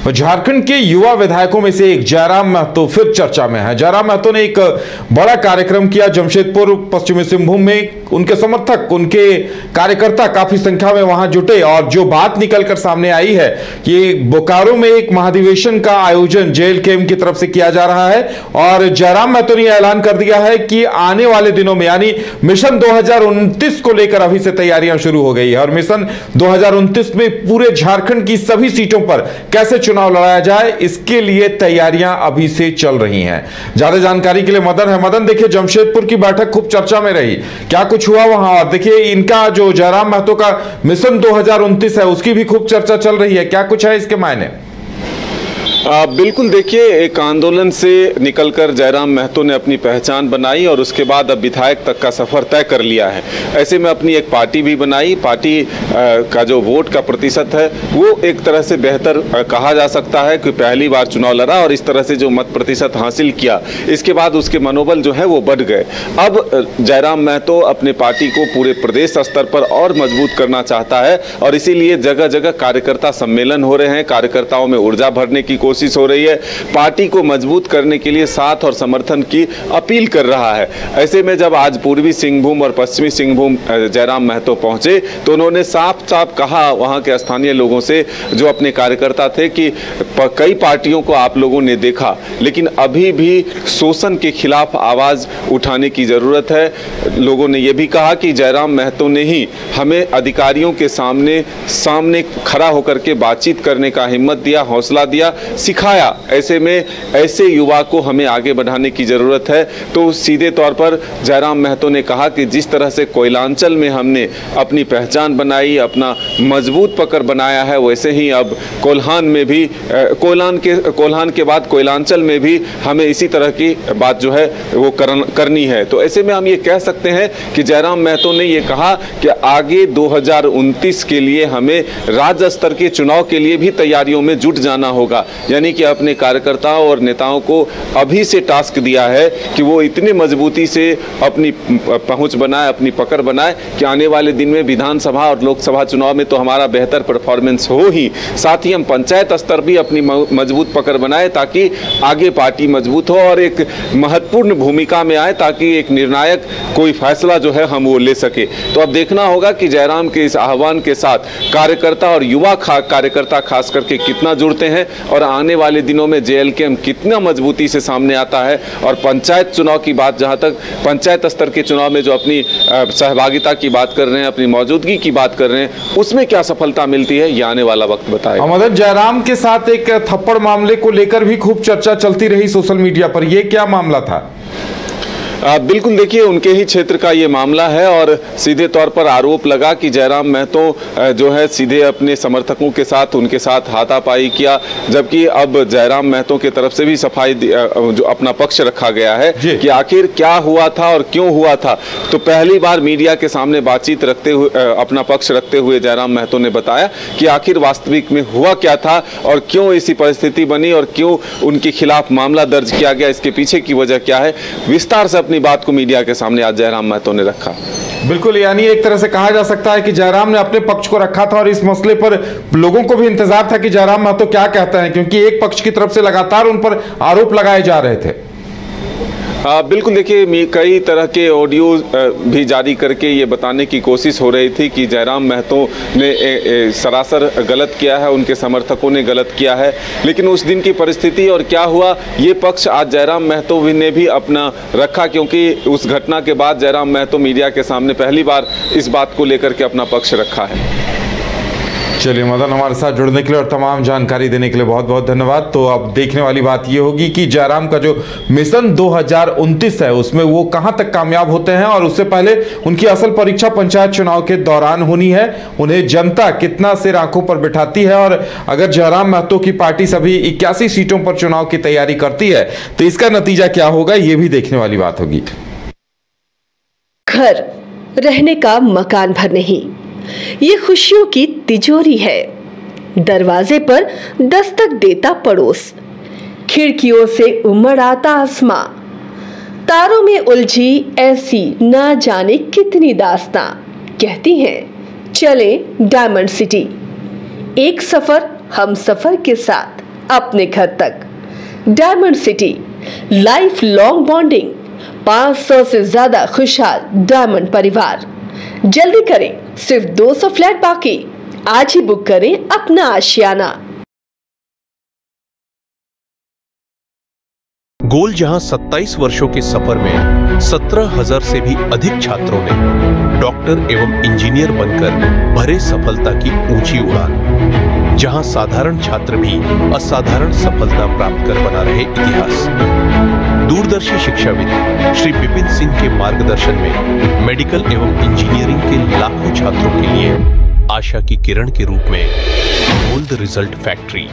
झारखंड के युवा विधायकों में से एक जयराम महतो फिर चर्चा में है। जयराम महतो ने एक बड़ा कार्यक्रम किया जमशेदपुर पश्चिमी सिंहभूम में। उनके समर्थक, उनके कार्यकर्ता काफी संख्या में वहां जुटे और जो बात निकलकर सामने आई है कि बोकारो में एक महाधिवेशन का आयोजन जेएलकेएम की तरफ से किया जा रहा है और जयराम महतो ने ऐलान कर दिया है कि आने वाले दिनों में यानी मिशन 2029 को लेकर अभी से तैयारियां शुरू हो गई है और मिशन 2029 में पूरे झारखंड की सभी सीटों पर कैसे चुनाव लड़ाया जाए, इसके लिए तैयारियां अभी से चल रही हैं। ज्यादा जानकारी के लिए मदन है। मदन, देखिए जमशेदपुर की बैठक खूब चर्चा में रही, क्या कुछ हुआ वहां? और देखिए इनका जो जयराम महतो का मिशन 2029 है उसकी भी खूब चर्चा चल रही है, क्या कुछ है इसके मायने? बिल्कुल, देखिए एक आंदोलन से निकलकर जयराम महतो ने अपनी पहचान बनाई और उसके बाद अब विधायक तक का सफर तय कर लिया है। ऐसे में अपनी एक पार्टी भी बनाई। पार्टी का जो वोट का प्रतिशत है वो एक तरह से बेहतर कहा जा सकता है कि पहली बार चुनाव लड़ा और इस तरह से जो मत प्रतिशत हासिल किया, इसके बाद उसके मनोबल जो है वो बढ़ गए। अब जयराम महतो अपने पार्टी को पूरे प्रदेश स्तर पर और मजबूत करना चाहता है और इसीलिए जगह जगह कार्यकर्ता सम्मेलन हो रहे हैं, कार्यकर्ताओं में ऊर्जा भरने की कोशिश हो रही है, पार्टी को मजबूत करने के लिए साथ और समर्थन की अपील कर रहा है। ऐसे में जब आज पूर्वी सिंहभूम और पश्चिमी सिंहभूम जयराम महतो पहुंचे तो उन्होंने साफ साफ कहा वहां के स्थानीय लोगों से, जो अपने कार्यकर्ता थे, कि कई पार्टियों को आप लोगों ने देखा लेकिन अभी भी शोषण के खिलाफ आवाज उठाने की जरूरत है। लोगों ने यह भी कहा कि जयराम महतो ने ही हमें अधिकारियों के सामने खड़ा होकर के बातचीत करने का हिम्मत दिया, हौसला दिया, सिखाया। ऐसे में ऐसे युवा को हमें आगे बढ़ाने की जरूरत है। तो सीधे तौर पर जयराम महतो ने कहा कि जिस तरह से कोयलांचल में हमने अपनी पहचान बनाई, अपना मजबूत पकड़ बनाया है, वैसे ही अब कोल्हान में भी कोल्हान के बाद कोयलांचल में भी हमें इसी तरह की बात जो है वो करनी है। तो ऐसे में हम ये कह सकते हैं कि जयराम महतो ने ये कहा कि आगे 2029 के लिए हमें राज्य स्तर के चुनाव के लिए भी तैयारियों में जुट जाना होगा। यानी कि अपने कार्यकर्ताओं और नेताओं को अभी से टास्क दिया है कि वो इतने मजबूती से अपनी पहुंच बनाए, अपनी पकड़ बनाए कि आने वाले दिन में विधानसभा और लोकसभा चुनाव में तो हमारा बेहतर परफॉर्मेंस हो ही, साथ ही हम पंचायत स्तर भी अपनी मजबूत पकड़ बनाए ताकि आगे पार्टी मजबूत हो और एक महत्वपूर्ण भूमिका में आए ताकि एक निर्णायक कोई फैसला जो है हम वो ले सके। तो अब देखना होगा कि जयराम के इस आह्वान के साथ कार्यकर्ता और युवा कार्यकर्ता खास करके कितना जुड़ते हैं और आने वाले दिनों में जेएलकेएम कितना मजबूती से सामने आता है। और पंचायत चुनाव की बात, जहां तक पंचायत स्तर के चुनाव में जो अपनी सहभागिता की बात कर रहे हैं, अपनी मौजूदगी की बात कर रहे हैं, उसमें क्या सफलता मिलती है, ये आने वाला वक्त बताएगा। मदन, जयराम के साथ एक थप्पड़ मामले को लेकर भी खूब चर्चा चलती रही सोशल मीडिया पर, यह क्या मामला था? बिल्कुल, देखिए उनके ही क्षेत्र का ये मामला है और सीधे तौर पर आरोप लगा कि जयराम महतो जो है सीधे अपने समर्थकों के साथ उनके साथ हाथापाई किया, जबकि अब जयराम महतो की तरफ से भी सफाई जो अपना पक्ष रखा गया है कि आखिर क्या हुआ था और क्यों हुआ था। तो पहली बार मीडिया के सामने बातचीत रखते हुए, अपना पक्ष रखते हुए जयराम महतो ने बताया कि आखिर वास्तविक में हुआ क्या था और क्यों ऐसी परिस्थिति बनी और क्यों उनके खिलाफ मामला दर्ज किया गया, इसके पीछे की वजह क्या है। विस्तार से अपनी बात को मीडिया के सामने आज जयराम महतो ने रखा। बिल्कुल, यानी एक तरह से कहा जा सकता है कि जयराम ने अपने पक्ष को रखा था और इस मसले पर लोगों को भी इंतजार था कि जयराम महतो क्या कहते हैं, क्योंकि एक पक्ष की तरफ से लगातार उन पर आरोप लगाए जा रहे थे। बिल्कुल, देखिए कई तरह के ऑडियो भी जारी करके ये बताने की कोशिश हो रही थी कि जयराम महतो ने सरासर गलत किया है, उनके समर्थकों ने गलत किया है। लेकिन उस दिन की परिस्थिति और क्या हुआ, ये पक्ष आज जयराम महतो ने भी अपना रखा, क्योंकि उस घटना के बाद जयराम महतो मीडिया के सामने पहली बार इस बात को लेकर के अपना पक्ष रखा है। चलिए मदन, हमारे साथ जुड़ने के लिए और तमाम जानकारी देने के लिए बहुत बहुत धन्यवाद। तो अब देखने वाली बात ये होगी कि जयराम का जो मिशन 2029 है उसमें वो कहां तक कामयाब होते हैं और उससे पहले उनकी असल परीक्षा पंचायत चुनाव के दौरान होनी है। उन्हें जनता कितना सिर आंखों पर बिठाती है और अगर जयराम महतो की पार्टी सभी 81 सीटों पर चुनाव की तैयारी करती है तो इसका नतीजा क्या होगा, ये भी देखने वाली बात होगी। घर रहने का मकान भर नहीं, ये खुशियों की तिजोरी है। दरवाजे पर दस्तक देता पड़ोस, खिड़कियों से उमड़ आता आसमां, तारों में उलझी ऐसी ना जाने कितनी दास्तां। कहती हैं चले डायमंड सिटी, एक सफर हम सफर के साथ अपने घर तक। Diamond city, life long bonding, 500 से ज्यादा खुशहाल डायमंड परिवार। जल्दी करें, सिर्फ 200 फ्लैट बाकी। आज ही बुक करें अपना आशियाना। गोल जहां 27 वर्षों के सफर में 17,000 से भी अधिक छात्रों ने डॉक्टर एवं इंजीनियर बनकर भरे सफलता की ऊंची उड़ान। जहां साधारण छात्र भी असाधारण सफलता प्राप्त कर बना रहे इतिहास। दूरदर्शी शिक्षाविद श्री विपिन सिंह के मार्गदर्शन में मेडिकल एवं इंजीनियरिंग के लाखों छात्रों के लिए आशा की किरण के रूप में गोल्ड रिजल्ट फैक्ट्री